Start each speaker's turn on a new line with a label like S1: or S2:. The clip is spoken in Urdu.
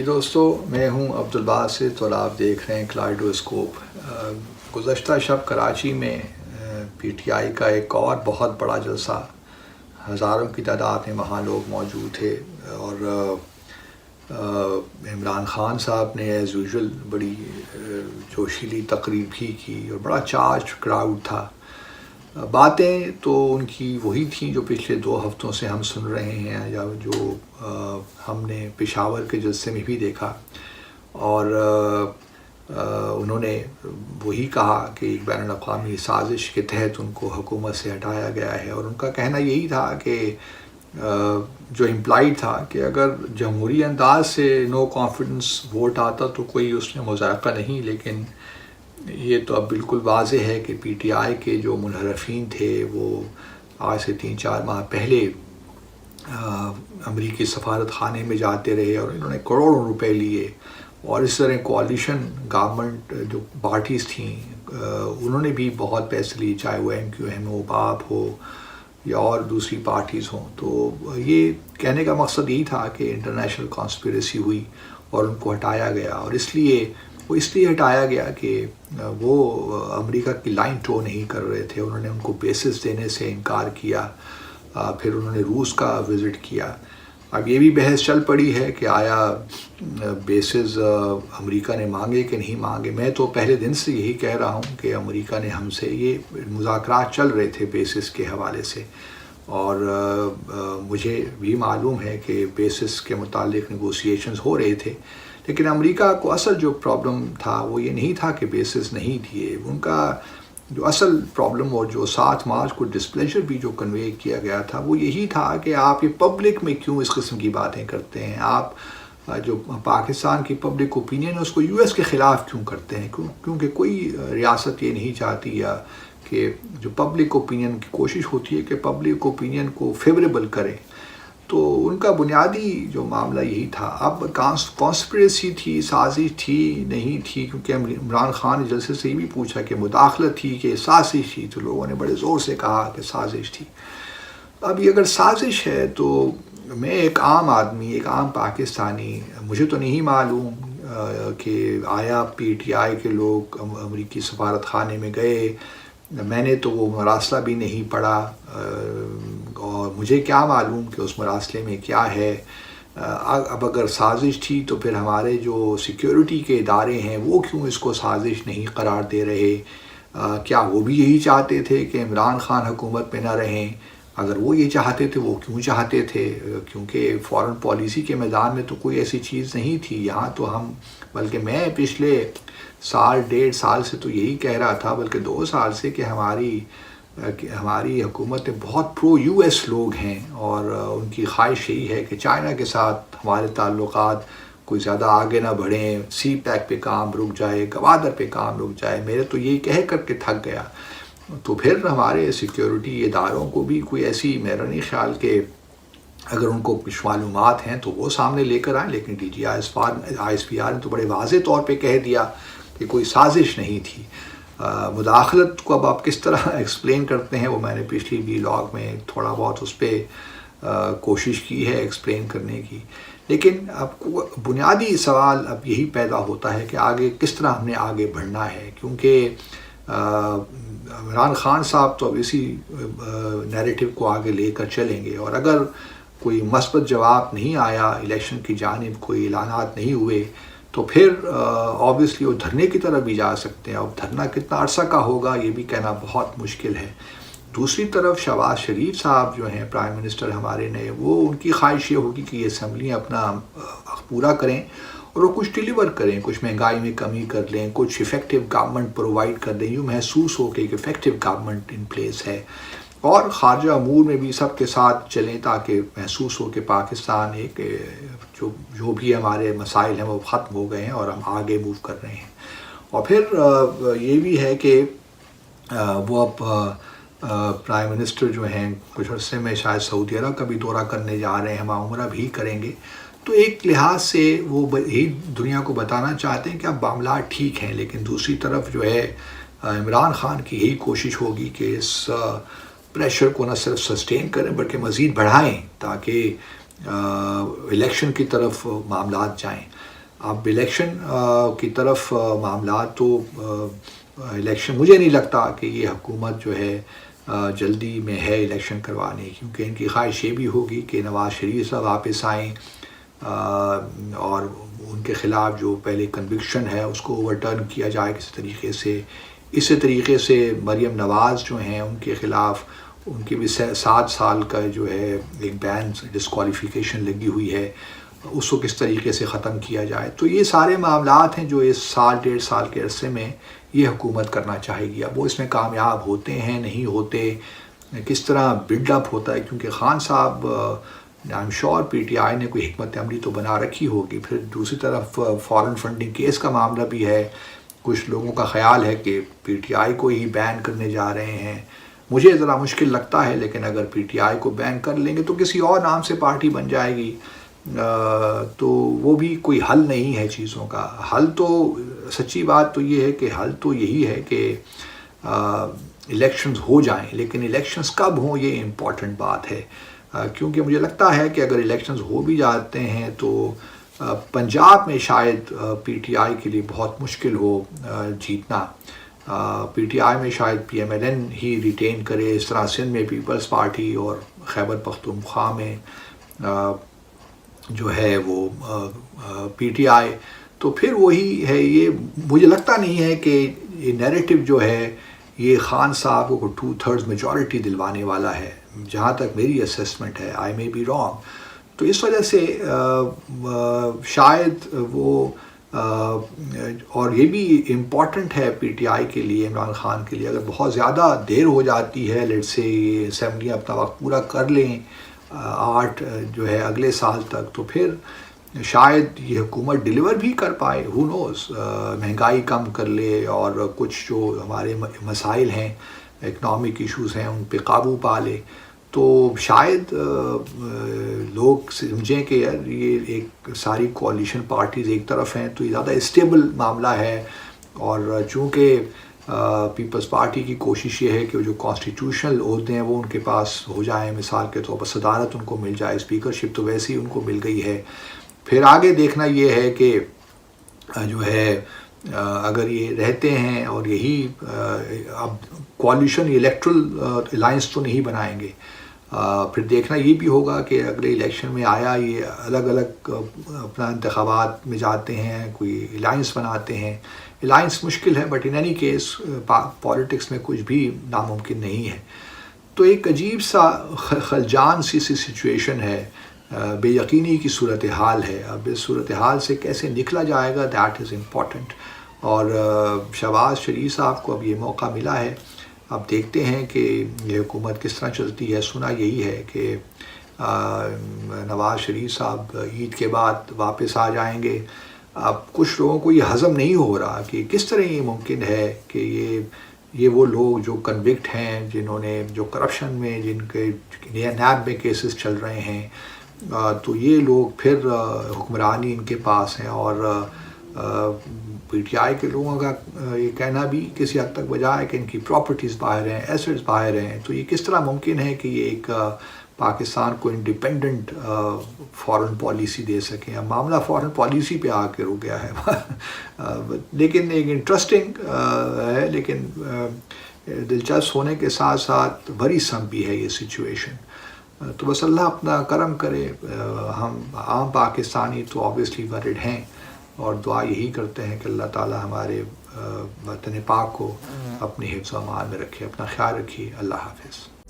S1: جی دوستو، میں ہوں عبدالباسط اور آپ دیکھ رہے ہیں کلائڈوسکوپ۔ گزشتہ شب کراچی میں پی ٹی آئی کا ایک اور بہت بڑا جلسہ، ہزاروں کی تعداد میں وہاں لوگ موجود تھے، اور عمران خان صاحب نے ایز یوزول بڑی جوشیلی تقریر بھی کی اور بڑا چارج کراؤڈ تھا۔ باتیں تو ان کی وہی تھیں جو پچھلے 2 ہفتوں سے ہم سن رہے ہیں، یا جو ہم نے پشاور کے جلسے میں بھی دیکھا، اور انہوں نے وہی کہا کہ ایک بین الاقوامی سازش کے تحت ان کو حکومت سے ہٹایا گیا ہے، اور ان کا کہنا یہی تھا کہ جو امپلائڈ تھا کہ اگر جمہوری انداز سے نو کانفیڈنس ووٹ آتا تو کوئی اس میں مذائقہ نہیں، لیکن یہ تو اب بالکل واضح ہے کہ پی ٹی آئی کے جو منحرفین تھے وہ آج سے 3-4 ماہ پہلے امریکی سفارت خانے میں جاتے رہے، اور انہوں نے کروڑوں روپے لیے، اور اس طرح کوalition گورنمنٹ جو پارٹیز تھیں انہوں نے بھی بہت پیسے لیے، چاہے وہ MQM ہو، باب ہو، یا اور دوسری پارٹیز ہوں۔ تو یہ کہنے کا مقصد یہی تھا کہ انٹرنیشنل کانسپریسی ہوئی اور ان کو ہٹایا گیا، اور اس لیے ہٹایا گیا کہ وہ امریکہ کی لائن ٹو نہیں کر رہے تھے۔ انہوں نے ان کو بیسز دینے سے انکار کیا، پھر انہوں نے روس کا وزٹ کیا۔ اب یہ بھی بحث چل پڑی ہے کہ آیا بیسز امریکہ نے مانگے کہ نہیں مانگے۔ میں تو پہلے دن سے یہی کہہ رہا ہوں کہ امریکہ نے ہم سے، یہ مذاکرات چل رہے تھے بیسز کے حوالے سے، اور مجھے بھی معلوم ہے کہ بیسز کے متعلق نیگوسیشنز ہو رہے تھے، لیکن امریکہ کو اصل جو پرابلم تھا وہ یہ نہیں تھا کہ بیسز نہیں دیے۔ ان کا جو اصل پرابلم، اور جو 7 مارچ کو ڈسپلیجر بھی جو کنوے کیا گیا تھا، وہ یہی تھا کہ آپ یہ پبلک میں کیوں اس قسم کی باتیں کرتے ہیں، آپ جو پاکستان کی پبلک اوپینین ہے اس کو US کے خلاف کیوں کرتے ہیں، کیونکہ کوئی ریاست یہ نہیں چاہتی، یا کہ جو پبلک اوپینین کی کوشش ہوتی ہے کہ پبلک اوپینین کو فیوریبل کرے۔ تو ان کا بنیادی جو معاملہ یہی تھا۔ اب کانسپریسی تھی، سازش تھی، نہیں تھی، کیونکہ عمران خان نے جلسے سے یہ بھی پوچھا کہ مداخلت تھی کہ سازش تھی، تو لوگوں نے بڑے زور سے کہا کہ سازش تھی۔ اب یہ اگر سازش ہے تو میں ایک عام آدمی، ایک عام پاکستانی، مجھے تو نہیں معلوم کہ آیا پی ٹی آئی کے لوگ امریکی سفارت خانے میں گئے، میں نے تو وہ مراسلہ بھی نہیں پڑھا، اور مجھے کیا معلوم کہ اس مراسلے میں کیا ہے۔ اب اگر سازش تھی تو پھر ہمارے جو سیکیورٹی کے ادارے ہیں وہ کیوں اس کو سازش نہیں قرار دے رہے؟ کیا وہ بھی یہی چاہتے تھے کہ عمران خان حکومت میں نہ رہیں؟ اگر وہ یہ چاہتے تھے، وہ کیوں چاہتے تھے؟ کیونکہ فارن پالیسی کے میدان میں تو کوئی ایسی چیز نہیں تھی یہاں تو ہم، بلکہ میں پچھلے 1.5 سال سے تو یہی کہہ رہا تھا، بلکہ 2 سال سے، کہ ہماری حکومت میں بہت پرو US لوگ ہیں، اور ان کی خواہش یہی ہے کہ چائنا کے ساتھ ہمارے تعلقات کوئی زیادہ آگے نہ بڑھیں، سی پیک پہ کام رک جائے، گوادر پہ کام رک جائے۔ میرے تو یہ کہہ کر کے تھک گیا۔ تو پھر ہمارے سیکیورٹی اداروں کو بھی کوئی ایسی، میرا نہیں خیال کہ اگر ان کو کچھ معلومات ہیں تو وہ سامنے لے کر آئیں، لیکن DGISPR نے تو بڑے واضح طور پہ کہہ دیا کہ کوئی سازش نہیں تھی۔ مداخلت کو اب آپ کس طرح ایکسپلین کرتے ہیں، وہ میں نے پچھلی ولاگ میں تھوڑا بہت اس پہ کوشش کی ہے ایکسپلین کرنے کی، لیکن اب بنیادی سوال اب یہی پیدا ہوتا ہے کہ آگے کس طرح ہم نے آگے بڑھنا ہے، کیونکہ عمران خان صاحب تو اب اسی نیریٹو کو آگے لے کر چلیں گے، اور اگر کوئی مثبت جواب نہیں آیا، الیکشن کی جانب کوئی اعلانات نہیں ہوئے، تو پھر آبویسلی وہ دھرنے کی طرف بھی جا سکتے ہیں۔ اب دھرنا کتنا عرصہ کا ہوگا یہ بھی کہنا بہت مشکل ہے۔ دوسری طرف شہباز شریف صاحب جو ہیں پرائم منسٹر ہمارے نئے، وہ ان کی خواہش یہ ہوگی کہ یہ اسمبلیاں اپنا پورا کریں اور وہ کچھ ڈیلیور کریں، کچھ مہنگائی میں کمی کر لیں، کچھ افیکٹو گورنمنٹ پرووائڈ کر دیں، یوں محسوس ہو کہ ایک افیکٹو گورنمنٹ ان پلیس ہے، اور خارجہ امور میں بھی سب کے ساتھ چلیں تاکہ محسوس ہو کہ پاکستان ایک جو بھی ہمارے مسائل ہیں وہ ختم ہو گئے ہیں اور ہم آگے موو کر رہے ہیں۔ اور پھر یہ بھی ہے کہ وہ اب پرائم منسٹر جو ہیں کچھ عرصے میں شاید سعودی عرب کا بھی دورہ کرنے جا رہے ہیں، ہم عمرہ بھی کریں گے، تو ایک لحاظ سے وہ یہی دنیا کو بتانا چاہتے ہیں کہ اب معاملات ٹھیک ہیں، لیکن دوسری طرف جو ہے عمران خان کی یہی کوشش ہوگی کہ اس پریشر کو نہ صرف سسٹین کریں بلکہ مزید بڑھائیں تاکہ الیکشن کی طرف معاملات جائیں۔ اب الیکشن کی طرف معاملات تو الیکشن مجھے نہیں لگتا کہ یہ حکومت جو ہے جلدی میں ہے الیکشن کروانے، کیونکہ ان کی خواہش یہ بھی ہوگی کہ نواز شریف صاحب واپس آئیں اور ان کے خلاف جو پہلے کنوکشن ہے اس کو اوور ٹرن کیا جائے کسی طریقے سے. اسی طریقے سے مریم نواز جو ہیں ان کے خلاف ان کی بھی 7 سال کا جو ہے ایک بین ڈسکوالیفیکیشن لگی ہوئی ہے، اس کو کس طریقے سے ختم کیا جائے. تو یہ سارے معاملات ہیں جو اس سال 1.5 سال کے عرصے میں یہ حکومت کرنا چاہے گی. اب وہ اس میں کامیاب ہوتے ہیں نہیں ہوتے، کس طرح بلڈ اپ ہوتا ہے، کیونکہ خان صاحب I am sure P T I نے کوئی حکمت عملی تو بنا رکھی ہوگی. پھر دوسری طرف فارن فنڈنگ کیس کا معاملہ بھی ہے. کچھ لوگوں کا خیال ہے کہ پی ٹی آئی کو ہی بین کرنے جا رہے ہیں. مجھے ذرا مشکل لگتا ہے، لیکن اگر پی ٹی آئی کو بین کر لیں گے تو کسی اور نام سے پارٹی بن جائے گی، تو وہ بھی کوئی حل نہیں ہے چیزوں کا. حل تو سچی بات تو یہ ہے کہ حل تو یہی ہے کہ الیکشنز ہو جائیں، لیکن الیکشنز کب ہوں یہ امپورٹنٹ بات ہے. کیونکہ مجھے لگتا ہے کہ اگر الیکشنز ہو بھی جاتے ہیں تو پنجاب میں شاید پی ٹی آئی کے لیے بہت مشکل ہو جیتنا. پی ٹی آئی میں شاید پی ایم ایل این ہی ریٹین کرے، اس طرح سندھ میں پیپلز پارٹی اور خیبر پختونخوا میں جو ہے وہ پی ٹی آئی. تو پھر وہی ہے. یہ مجھے لگتا نہیں ہے کہ یہ نیریٹو جو ہے یہ خان صاحب کو 2/3 میجورٹی دلوانے والا ہے، جہاں تک میری اسیسمنٹ ہے. آئی مے بی رانگ. تو اس وجہ سے شاید وہ اور یہ بھی امپورٹنٹ ہے پی ٹی آئی کے لیے، عمران خان کے لیے، اگر بہت زیادہ دیر ہو جاتی ہے، لیٹ سے اسمبلی اپنا وقت پورا کر لیں 8 جو ہے اگلے سال تک، تو پھر شاید یہ حکومت ڈیلیور بھی کر پائے. ہو نوز، مہنگائی کم کر لے اور کچھ جو ہمارے مسائل ہیں، اکنامک ایشوز ہیں، ان پہ قابو پا لے. تو شاید لوگ سمجھیں کہ یار یہ ایک ساری کوalition پارٹیز ایک طرف ہیں تو یہ زیادہ اسٹیبل معاملہ ہے. اور چونکہ پیپلز پارٹی کی کوشش یہ ہے کہ جو کانسٹیٹیوشنل عہدے ہیں وہ ان کے پاس ہو جائیں، مثال کے طور پر صدارت ان کو مل جائے، اسپیکرشپ تو ویسے ہی ان کو مل گئی ہے. پھر آگے دیکھنا یہ ہے کہ جو ہے اگر یہ رہتے ہیں اور یہی اب کوalition الیکٹرل الائنس تو نہیں بنائیں گے، پھر دیکھنا یہ بھی ہوگا کہ اگلے الیکشن میں آیا یہ الگ الگ اپنا انتخابات میں جاتے ہیں، کوئی الائنس بناتے ہیں. الائنس مشکل ہے، but in any case politics میں کچھ بھی ناممکن نہیں ہے. تو ایک عجیب سا خلجان سی سچویشن ہے، بے یقینی کی صورتحال ہے. اب اس صورتحال سے کیسے نکلا جائے گا، دیٹ از امپورٹنٹ. اور شہباز شریف صاحب کو اب یہ موقع ملا ہے. اب دیکھتے ہیں کہ یہ حکومت کس طرح چلتی ہے. سنا یہی ہے کہ نواز شریف صاحب عید کے بعد واپس آ جائیں گے. اب کچھ لوگوں کو یہ ہضم نہیں ہو رہا کہ کس طرح یہ ممکن ہے کہ یہ وہ لوگ جو کنوکٹ ہیں، جنہوں نے جو کرپشن میں جن کے نیب میں کیسز چل رہے ہیں، تو یہ لوگ پھر حکمرانی ان کے پاس ہیں. اور پی ٹی آئی کے لوگوں کا یہ کہنا بھی کسی حد تک وجہ ہے کہ ان کی پراپرٹیز باہر ہیں، ایسٹس باہر ہیں. تو یہ کس طرح ممکن ہے کہ یہ ایک پاکستان کو انڈیپینڈنٹ فارن پالیسی دے سکیں. اب معاملہ فارن پالیسی پہ آ کے رک گیا ہے. لیکن ایک انٹرسٹنگ ہے، لیکن دلچسپ ہونے کے ساتھ ساتھ بڑی سم بھی ہے یہ سچویشن. تو بس اللہ اپنا کرم کرے. ہم عام پاکستانی تو آبویسلی ورڈ ہیں، اور دعا یہی کرتے ہیں کہ اللہ تعالی ہمارے وطن پاک کو اپنے حفظ و امان میں رکھے. اپنا خیال رکھیے. اللہ حافظ.